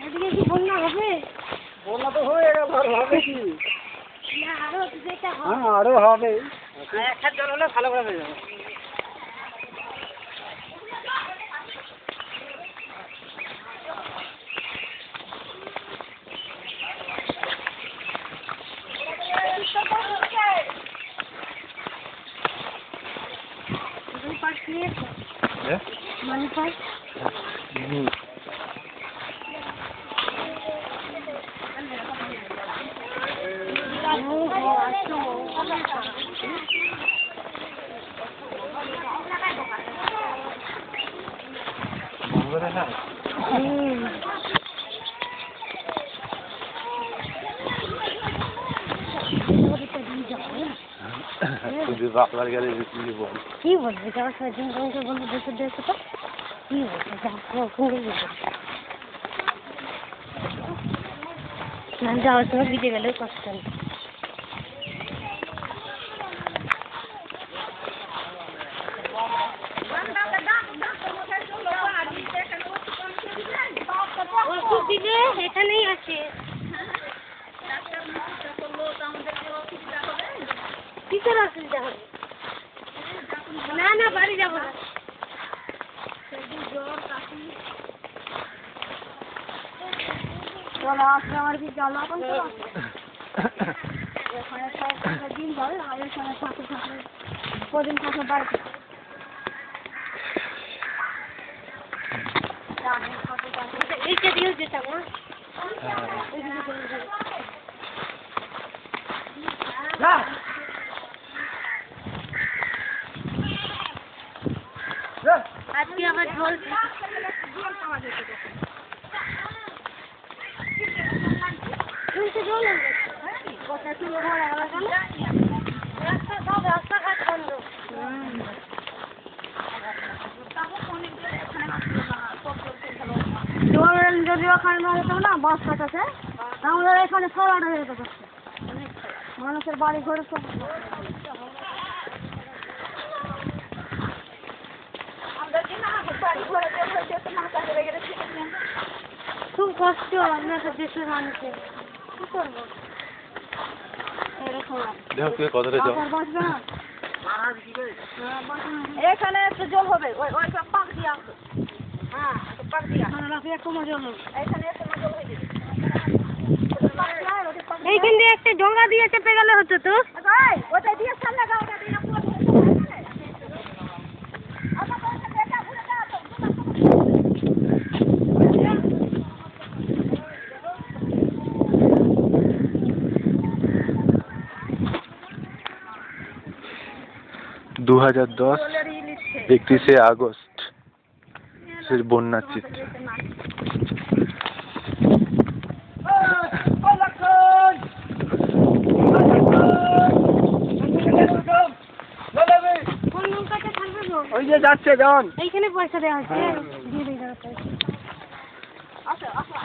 এদিকে কি বন্যা হবে? বন্যা তো হয়ে গেল, আর হবে কি? না আরো যেটা হবে। হ্যাঁ আরো হবে। একটা জল হলে ভালো করে হয়ে যাবে। Money part? কি বলবে যাওয়ার সময় দিন তোমাকে বলবো দেখে দেখো তো কি বলবে না যাওয়ার সময় ভিজে গেলেও কষ্ট নেই। ওষুধ দিবে এখানেই আছে। কিসের অসুবিধা হবে? না না বাড়ি যাবো না। চলো আসলে আমার কি জল দিন যাবে আমাদের সঙ্গে থাকতে থাকলে কদিন থাকলে বাড়িতে এইটা দিয়েও যেতাম না। আজকে আবার ঝোল রাস্তাঘাট বন্ধ। যদি ওখানে না যেতাম না বাস কাটাতে আমাদের এখানে ফলাট হয়ে যেত মানুষের বাড়ি ঘরে সব খুব কষ্ট আপনার দেশের মানুষের কি করবো এখানে একটু জল হবে ওই সব পাক দিয়ে আসবে। হ্যাঁ পাক দিয়ে একটু জল হবে এইখান দিয়ে একটা ডোঙ্গা দিয়ে চেপে গেলে হতো তো ওটা দিয়ে সামনে গাওটা দিয়ে 2010 31শে আগস্ট সেই বন্যার চিত্র। ওই যে যাচ্ছে জন এইখানে পয়সা দেওয়া হচ্ছে দিয়ে দিই দাও পয়সা। আচ্ছা আচ্ছা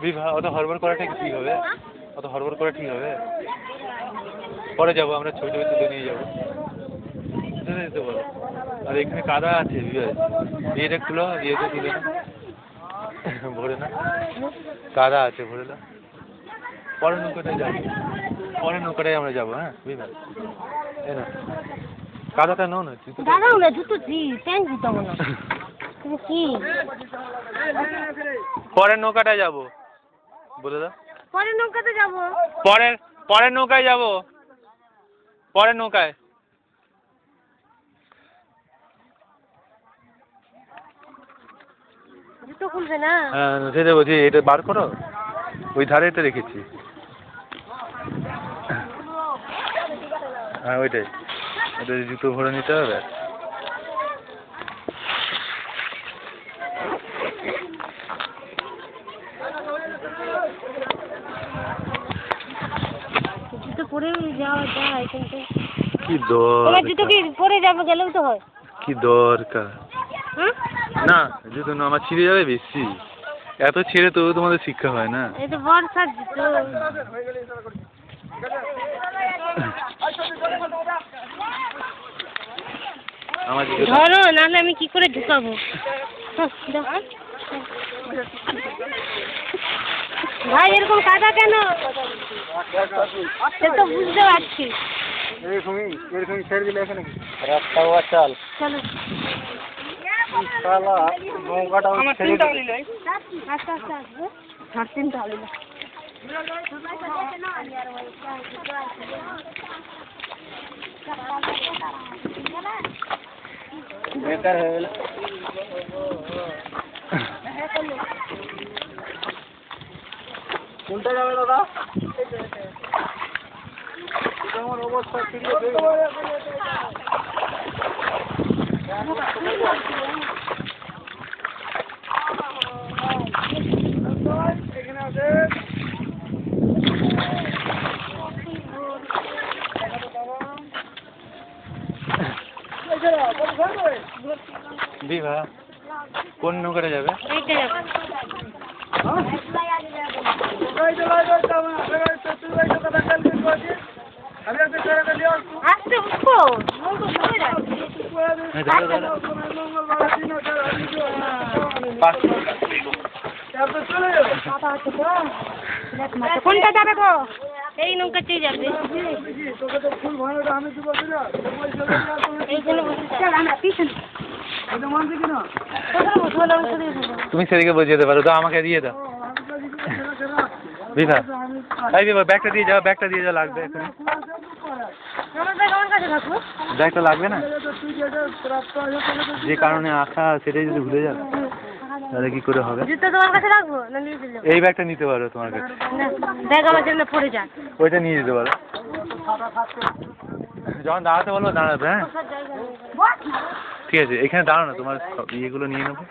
বিভা অত হড়বড় করাটা কি ঠিক হবে? অত হড়বড় করা ঠিক হবে? পরে যাবো আমরা ছবি টবি তুলে নিয়ে যাবো। বলো আর এখানে কাদা আছে বিয়েটা খুলো বিয়েতে তুলে না ভরে না কাদা আছে ভরে না পরের নৌকাটায় যাবো পরের নৌকাটায় আমরা যাবো হ্যাঁ বুঝলেন এই না কাদাটা নাও না দাঁড়াও না জুতো দি প্যান্ট জুতো না তুমি কি পরের নৌকাটায় যাবো বলে দাও পরের নৌকাতে যাবো পরের নৌকায় যাবো পরের নৌকায় জুতো খুলবে না হ্যাঁ সেটা বলছি এটা বার করো ওই ধারে এটা রেখেছি হ্যাঁ ওইটাই এটা জুতো ভরে নিতে হবে জুতো পরে যাওয়া যায় কিন্তু কি তোমার জুতো কি পরে যাবে গেলেও তো হয় কি দরকার হ্যাঁ না জুতো না আমার ছিঁড়ে যাবে বেশি এত ছিঁড়ে তো তোমাদের শিক্ষা হয় না এই তো বর্ষার জুতো আমার জুতো ধরো নাহলে আমি কি করে ঢুকাবো ভাই এরকম কাদা কেন সে তো বুঝতে পারছি এরকমই ছেড়ে দিলে এখানে রাস্তা ও চাল চলো শালা নৌকাটা ছেড়ে দিলে আস্তে আস্তে আসবে হাঁটতেন তাহলে বেকার হয়ে গেল কোনটা যাবে দাদা আমার অবস্থা এখানে আছে দিভা কোন নৌকাটা যাবে এইটা যাবো আস্তে উঠো নৌকো সরে যাচ্ছে কোনটা যাবে গো এই নৌকাতেই যাবে এইখানে তুমি সেদিকে বসে যেতে পারো তো আমাকে দিয়ে দাও বিভা এই বিভা ব্যাগটা দিয়ে যাও লাগবে এখানে ব্যাগটা লাগবে না যে কারণে আঁকা সেটাই যদি ভুলে যাও তাহলে কি করে হবে জুতো তোমার কাছে রাখবো না নিয়ে চলে যাবো এই ব্যাগটা নিতে পারো তোমার কাছে না ব্যাগ আমার জন্য পড়ে যাক ওইটা নিয়ে যেতে পারো যখন দাঁড়াতে বলবো দাঁড়াবে হ্যাঁ ঠিক আছে এখানে দাঁড়াও না তোমার ইয়েগুলো নিয়ে নেবো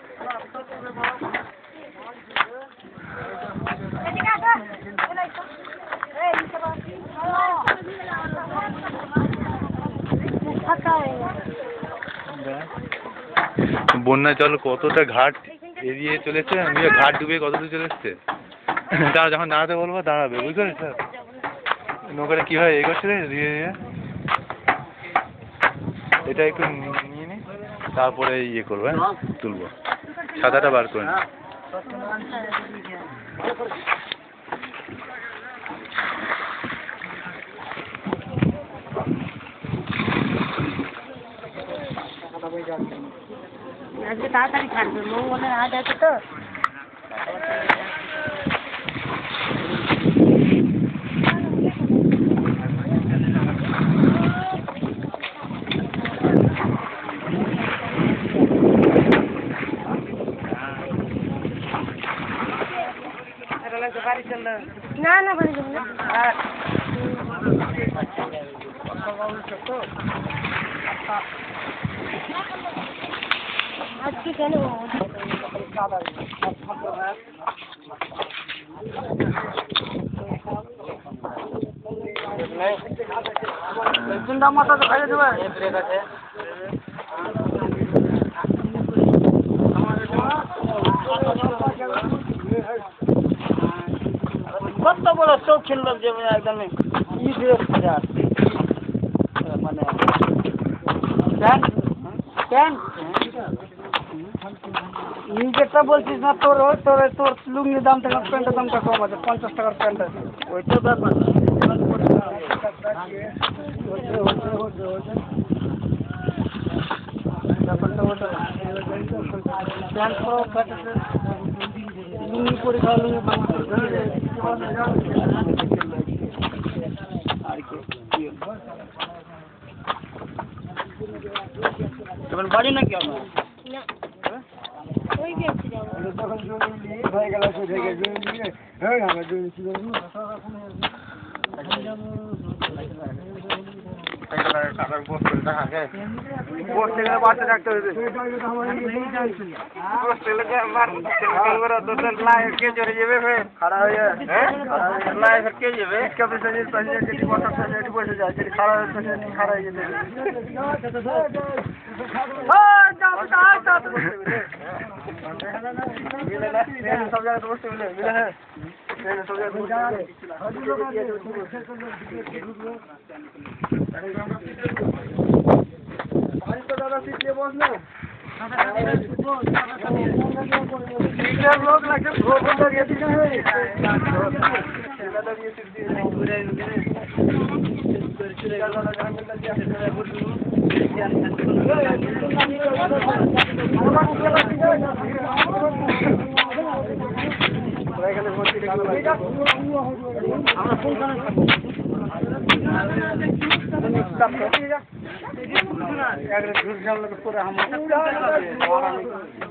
বন্যার জল কতটা ঘাট এড়িয়ে চলেছে ঘাট ডুবে কত দূর চলে এসছে তারা যখন দাঁড়াতে বলবো দাঁড়াবে বুঝতে পেরেছ নৌকাটা কীভাবে এগোচ্ছে ধীরে ধীরে এটা একটু নিয়ে নি তারপরে ইয়ে করবো হ্যাঁ তুলবো সাদাটা বার করে নি আজকে তাড়াতাড়ি ছাড়বে মঙ্গলের হাট আছে তো না না বাড়ি যাবো না আজকে কেন মাথা তো খাইয়ে দেবে ব্রেক আছে কত বড় শৌখিন লোক যে একদম ই ড্রেস পরে আসছে মানে প্যান্ট নিজেরটা বলছিস না তোর তোর তোর লুঙ্গির দাম থেকে প্যান্টের দামটা কম আছে 50 টাকার প্যান্ট আছে ওইটা ব্যাপার প্যান্ট পরো লুঙ্গি পরে খাওয়া লুঙ্গি আর কি তোমার বাড়ি নাকি আপনার ওই গেছি যাবো হয়ে গেল হ্যাঁ আমরা বসতে গেলে বাচ্চা থাকতে হবে বসতে গেলে কে চলে যাবে খারাপ হয়ে যাবে কে যাবে বসে যায় খারাপ খারাপ হয়ে যাবে সব জায়গায় বসতে মিলে মিলে হ্যাঁ সব জায়গায় दादा सीट बस ना लोग लगे बंदा ये दिखा है दादा ये सीट पूरे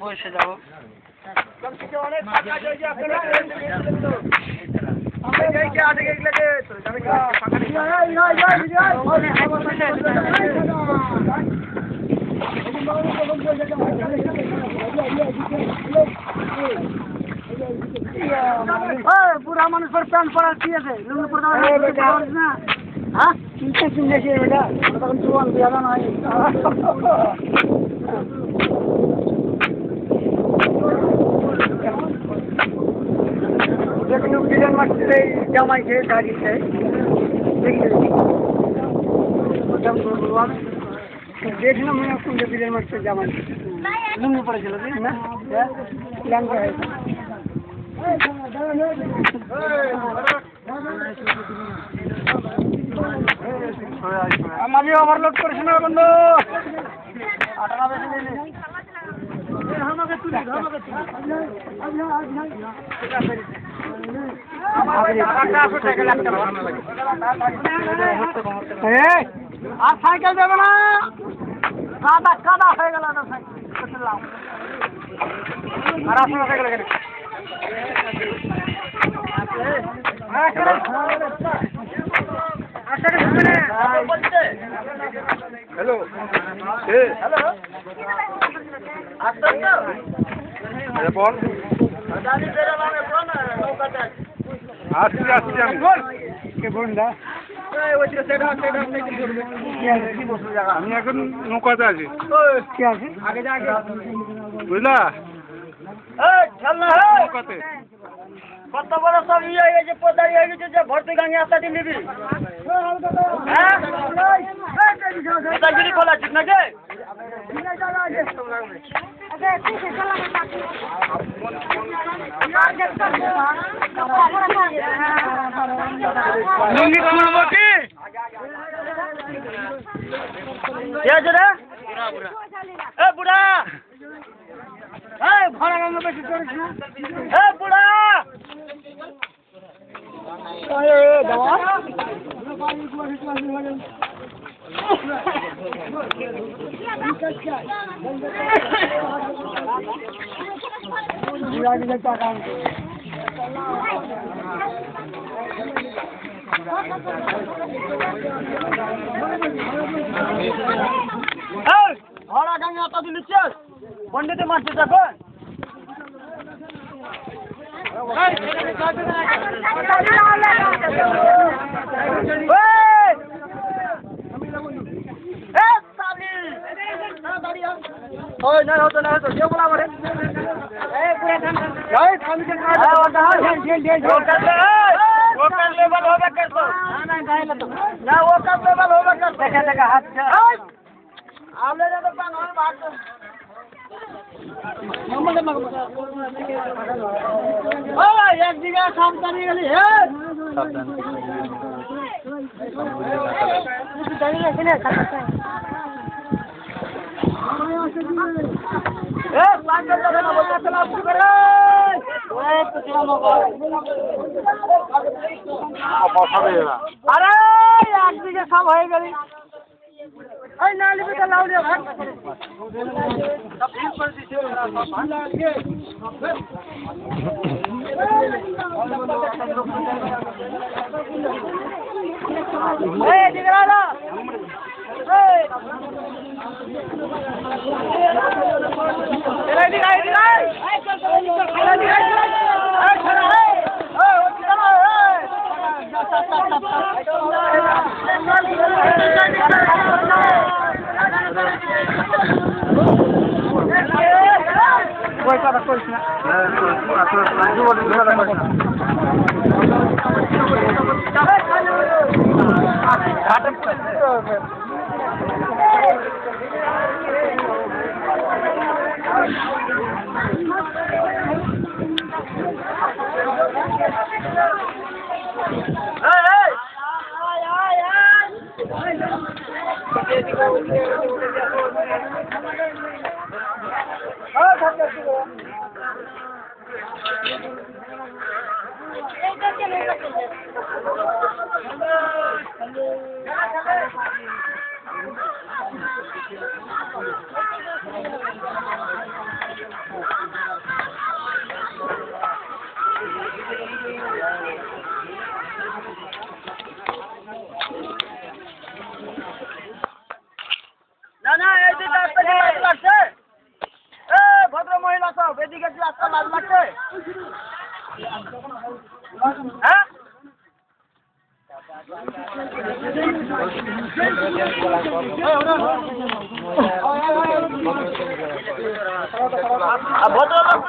বসে যাবো বুড়া মানুষ পর প্যান্ট পরার কি আছে লুঙ্গি পরে না হ্যাঁ চিন্তা শুনেছি এটা তখন চুয়ান বিয়াদা নয় দেখলু বিলেন মারছে জামাই খেয়ে দাঁড়িয়েছে দেখলাম মনে কোনটা বিলেন মারছে জামাই লুঙ্গি পড়েছিল না ল্যাঙ্গা হয়েছে মাঝে ওভারলোড করিস না বন্ধু আর সাইকেল দেবে না কাদা কাদা হয়ে গেল না সাইকেল আর আপনার সাইকেল এখানে হ্যালো হ্যালো আসছি আসছি আমি আমি এখন নৌকাতে আছি বুঝলা নৌকাতে কত বড় সব ইয়ে হয়ে গেছে পদারি হয়ে গেছে যে ভর্তি গাঙে আসতে দিন দিবি হ্যাঁ খোলা ঠিক নাকি লুঙ্গি খুলবো কি রে এ বুড়া এই ভাড়া গাঙ্গে বেশি করিস না এ বুড়া ভাড়া গাঙ্গে অত দিন নিচ্ছিস পন্ডিতে মারছিস এখন একদিকে সাবধানে গেলি সাবধান আরে একদিকে সব হয়ে গেলি ওই না লিখে তো লাউ দিয়ে ভাগ এই দিকে লালা এই এরা দিকে আই দিকে আই এরা দিকে আই এই ছাড়া এই ও চলো कोई का कोई ना না না এই যে লাল লাগছে ভদ্র মহিলা সব এদিকে কি আজকাল লাল লাগছে হ্যাঁ ভদ্রলোক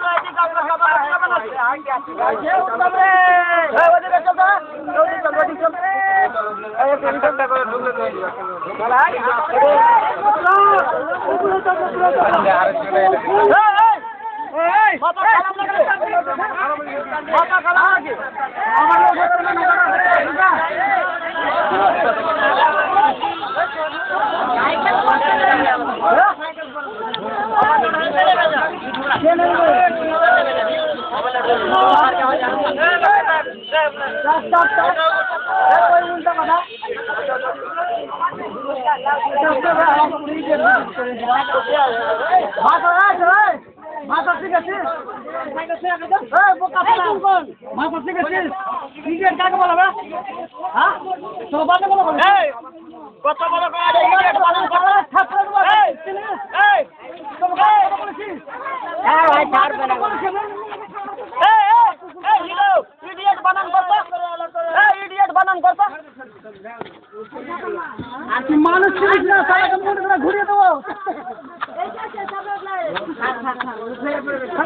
মাথা ঠিক আছে মাথা ঠিক আছে ক্রিকেট কাকে বলা হ্যাঁ তো বাজে বলো কত বড় ইডিয়েট বানান করো এই তোমরা কথা বলেছিস হ্যাঁ ভাই ছাড়বে না এই হিরো ইডিয়েট বানান করতো ইডিয়েট বানান করতো আর তুই মানুষ ছিলিস না সারাদিন মনে করে ঘুরিয়ে দেবো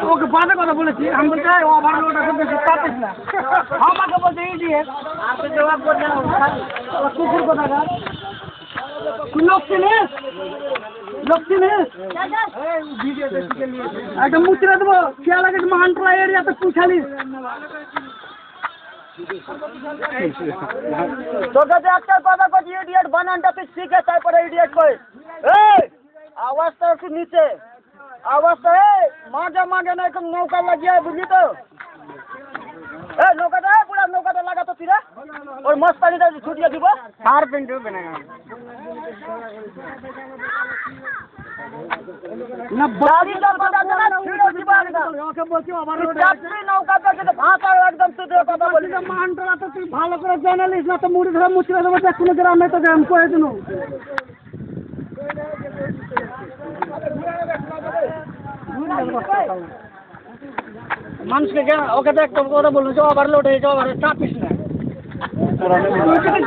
ওকে বাজে কথা বলেছি আমি বলছি ওভারলোড আছে বেশি পাতিস না আমাকে বলছে ইডিয়েট আর তো জবাব করছে না কুকুর কথা তুই লোক চিনিস একটা মুচড়ে দেবো খেয়াল লাগে মানটলা এরিয়াতে পুছালিস তোর কাছে একটা কথা বলছি ইডিয়েট বানানটা তুই শিখে তারপরে ইডিয়েট করিস এই আওয়াজটা একটু নিচে আওয়াজটা মাঝে মাঝে না একদম নৌকা লাগিয়ে বুঝলি তো এই নৌকাটা পুরা নৌকাটা লাগাতো তুই রে ওর মস্তানিটা ছুটিয়ে দিব সার পেন্ট হবে না না বাড়িটা বাজাতে না ছিড়ে দিব একদম ওকে বলছি ওভারলোড যাত্রী নৌকাটা যদি ভাষা একদম তুই কথা বলিস মানটলা তো তুই ভালো করে জানালিস না তো মুড়ি ধরে মুচড়ে দেবো দেখ কোনো গ্রামে তো গ্রাম করে দিন মানুষকে ওকে তো একটা কথা বলুন যে ওভারলোড হয়ে যাওয়া চাপিস না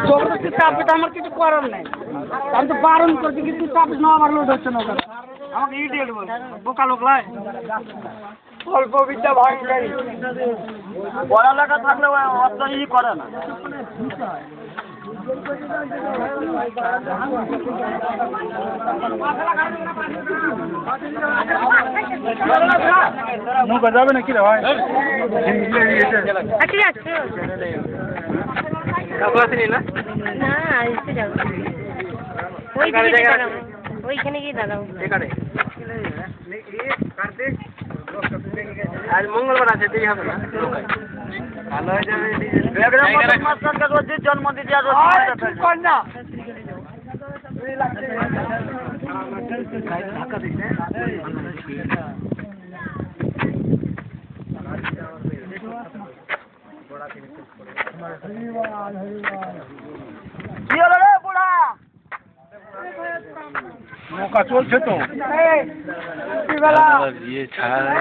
জবরদস্তি চাপে তো আমার কিছু করার নেই আমি তো বারণ করছি কিন্তু চাপিস না ওভারলোড হচ্ছে না ওখানে আমাকে ইডিয়েট বল বোকা লোক লাই অল্প বিদ্যা ভাঙকারী পড়ালেখা থাকলে অত ই করে না নৌকা যাবে নাকি রে ভাই? ঠিক আছে না এসে যাবো ওইখানে গিয়ে দাঁড়াবো আজ মঙ্গলবার আছে দেরি হবে না ভালো হয়ে যাবে জন্ম দিতে না ধাক্কা দিচ্ছে কি হলো রে বুড়া নৌকা চলছে তো ইয়ে ছাড়া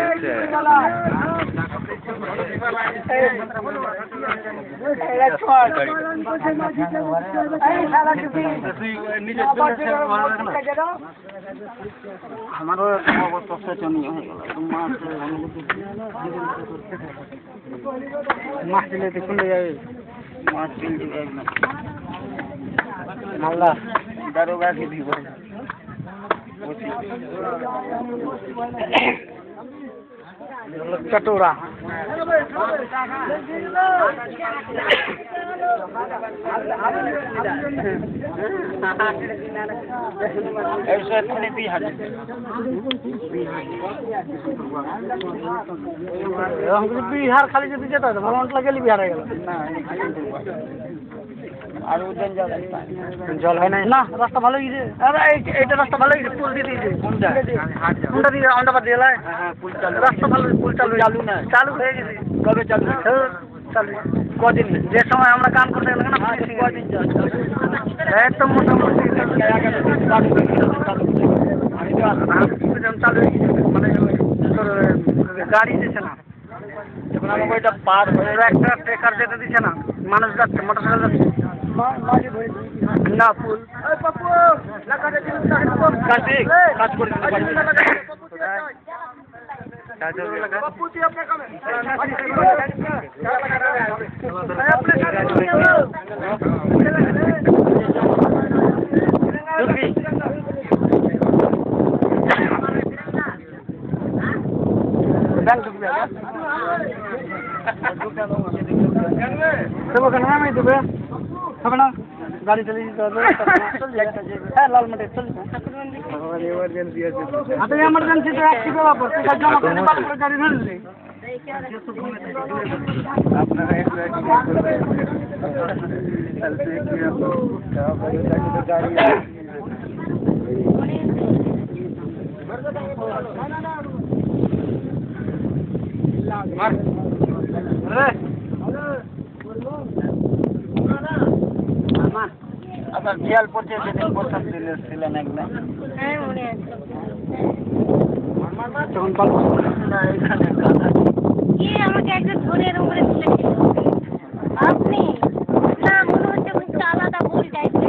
আমারও অবস্থা শোচনীয় হয়ে গেল মাছ দিলে তো খুলে যাবে মাছ ফেল দিবে একদম মাল্লা দারোগাকে দিব चटोरा बिहार खाली जो जेता है भगवान लगे बिहार আর উদ্যান জল হয় না রাস্তা ভালো গেছে আরে এইটা রাস্তা ভালো গেছে পুল দিয়ে দিয়েছে কোনটা দিয়ে আন্ডারপাস দিয়ে হ্যাঁ পুল চালু রাস্তা ভালো পুল চালু না চালু হয়ে গেছে কবে চালু চালু কদিন যে সময় আমরা কাম করতে গেলাম না কদিন একদম মোটামুটি চালু হয়ে গেছে মানে গাড়ি দিচ্ছে না এখন আমাকে ওইটা পার হয়ে একটা ট্রেকার যেতে দিচ্ছে না মানুষ যাচ্ছে মোটরসাইকেল যাচ্ছে না ফুল কাজ করে নামাই দেবে হবে না গাড়ি চলে যেতে হবে হ্যাঁ লাল মাঠে চলে এমার্জেন্সি তো একটি ব্যাপার জমা করতে পারলে গাড়ি ধরলে আচ্ছা খেয়াল পড়ছে সেদিন প্রস্তাব দিলেছিলেন একদম হ্যাঁ মনে আছে তখন পাল না এখানে আমাকে একজন ধরে এরকম করে আপনি না মনে হচ্ছে মুখটা আলাদা ভুল যাইছে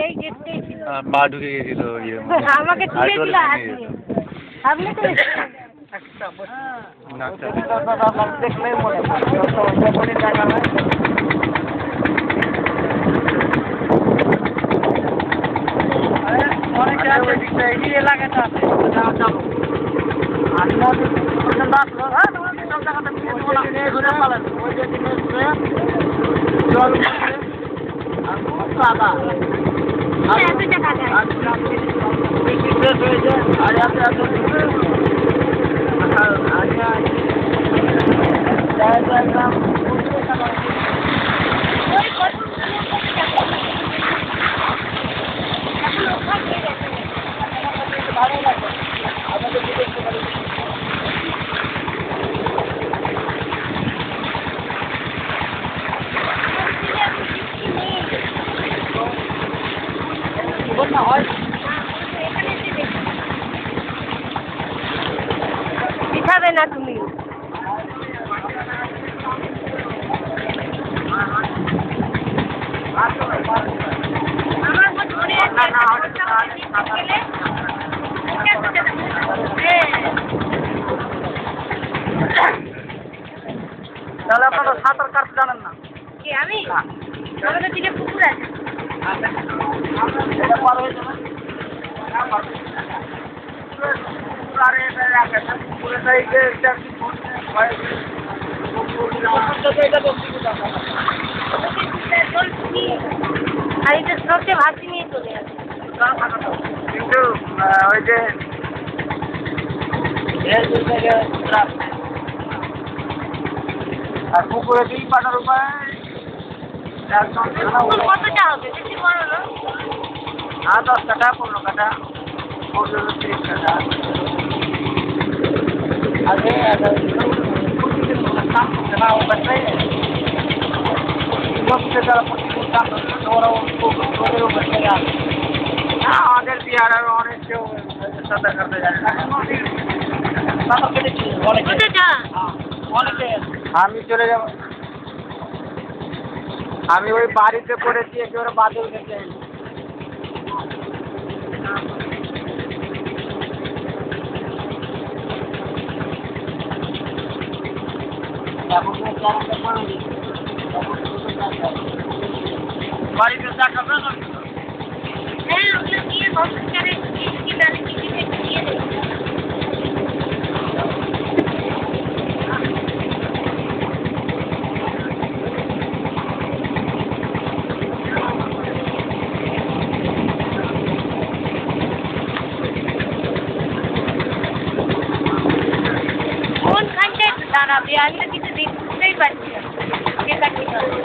এই গেটটাই ছিল পা ঢুকে গেছিল আমাকে তুলেছিল আপনি তো দেখলে মনে যখনই টাকা হয় অনেকে আছে এই এলাকাটা আছে আর সব জায়গাতে ঘুরে পালেন ওই যে জল আর খুব সাদা ফ্রেশ হয়েছে আর একদম ভালো লাগে আমাদের পিঠাবে না তুমি আমার কাটতে জানেন না? কি আমি? আমাদের দিকে পুকুর আছে। এটা পার হয়ে যাবে। আরে এটা রাখে না। পুরো সাইডে একটা কি হয়? এটা তো আর এটা স্রোতে ভাসি নিয়ে চলে যাবে। কিন্তু ওই যে আর পুকুরে 2 পাটার উপায় পুকুর কতটা হবে? বেশি বড় না? 10 কাটা 15 কাটা 30 কাটা আগে প্রতিদিন কাম করতে না ওটাই প্রতিদিন কাম করতে ওরাও ওদেরও বেঁচে যায় না আমাদের বিহার আর অনেক কেউ সাঁতার কাটতে যায় না সাঁতার কেটেছি অনেকে কোথাটা? অনেকে আমি চলে যাব আমি ওই বাড়িতে পড়েছি একেবারে বাদল গেছে বাড়িতে দেখা যাবে না হ্যাঁ, ওগুলো দিয়ে কম্পিউটারে কি জানি কি দিয়ে দেবো। কোনখানটায় দাঁড়াবে? আমি তো কিছু দেখতেই পাচ্ছি না। কে কাটতে পারবে?